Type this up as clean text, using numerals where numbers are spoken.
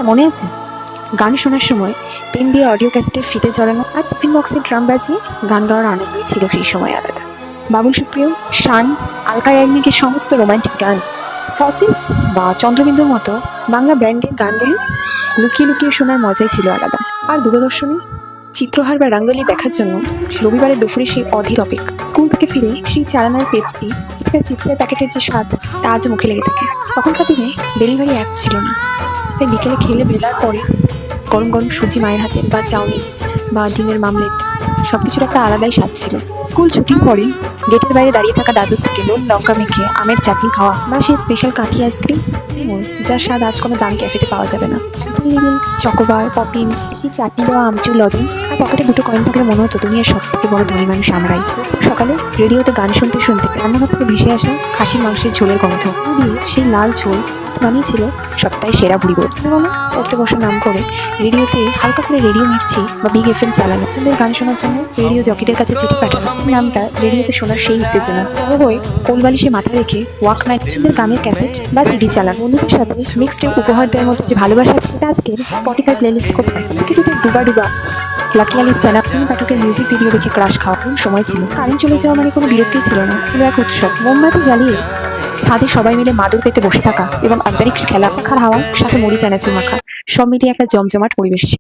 মনে আছে গান শোনার সময় পেন দিয়ে অডিও ক্যাসেটের ফিতে জড়ানো আর টিফিন বক্সের ড্রাম বাজিয়ে গান গাওয়ার আনন্দই ছিল সেই সময় আলাদা। বাবুল সুপ্রিয়, শান, আলকা ইয়াগনিকের সমস্ত রোমান্টিক গান, ফসিলস বা চন্দ্রবিন্দুর মতো বাংলা ব্র্যান্ডের গানগুলি লুকিয়ে লুকিয়ে শোনার মজাই ছিল আলাদা। আর দূরদর্শনে চিত্রহার বা রাঙ্গলি দেখার জন্য রবিবারের দুপুরে সেই অধীর অপেক্ষা। স্কুল থেকে ফিরে সেই চালানার পেপসি, চিপসের প্যাকেটের যে স্বাদ তা আজও মুখে লেগে থাকে। তখনকার দিনে ডেলিভারি অ্যাপ ছিল না, তাই বিকেলে খেলে বেলার পরে গরম গরম সুজি মায়ের হাতে বা চাউমিন বা ডিমের মামলেট সব কিছুর একটা আলাদাই স্বাদ ছিল। স্কুল ছুটির পরে গেটের বাইরে দাঁড়িয়ে থাকা দাদুর থেকে নুন লঙ্কা মেখে আমের চাটনি খাওয়া বা সেই স্পেশাল কাঠি আইসক্রিম যার স্বাদ আজ কোনো দামি ক্যাফেতে পাওয়া যাবে না। চকোবার, পপিন্স, সেই চাটনি দেওয়া আমচুর লজেন্স আর পকেটে দুটো কয়েন থাকলে মনে হতো দুনিয়ার সব থেকে বড় ধনী মানুষ আমরাই। সকালে রেডিওতে গান শুনতে শুনতে রান্নাঘর থেকে ভেসে আসা খাসির মাংসের ঝোলের গন্ধ দিয়ে সেই লাল ঝোল বানিয়েছিল সপ্তাহে সেরা ভুড়ি বোধ। পড়তে বসার নাম করে রেডিওতে হালকা করে রেডিও মির্চি বা বিগ এফএম চালানো, সুন্দর গান শোনার জন্য রেডিও জকিদের কাছে চিঠি পাঠানো, নামটা রেডিওতে শোনার সেই উত্তেজনা হয়ে কোলবালিশে মাথা রেখে ওয়াকম্যান সুন্দর গানের ক্যাসেট বা সিডি চালানো, বন্ধুদের সাথে মিক্সড উপহার দেওয়ার মধ্যে যে ভালোবাসা আছে সেটা আজকের স্পটিফাই প্লেলিস্ট কোথায়। কিন্তু ডুবা ডুবা লাকি আলি সেনা পাঠকের মিউজিক ভিডিও দেখে ক্রাশ খাওয়া সময় ছিল। কারেন্ট চলে যাওয়া মানে কোনো বিরক্তিই ছিল না, ছিল এক উৎসব। মোমবাতি জ্বালিয়ে ছাদে সবাই মিলে মাদুর পেতে বসে থাকা এবং আন্তরিক খেলা, পাখার হাওয়া সাথে মুড়ি চানাচুর মাখা সব মিলিয়ে একটা জমজমাট পরিবেশ ছিল।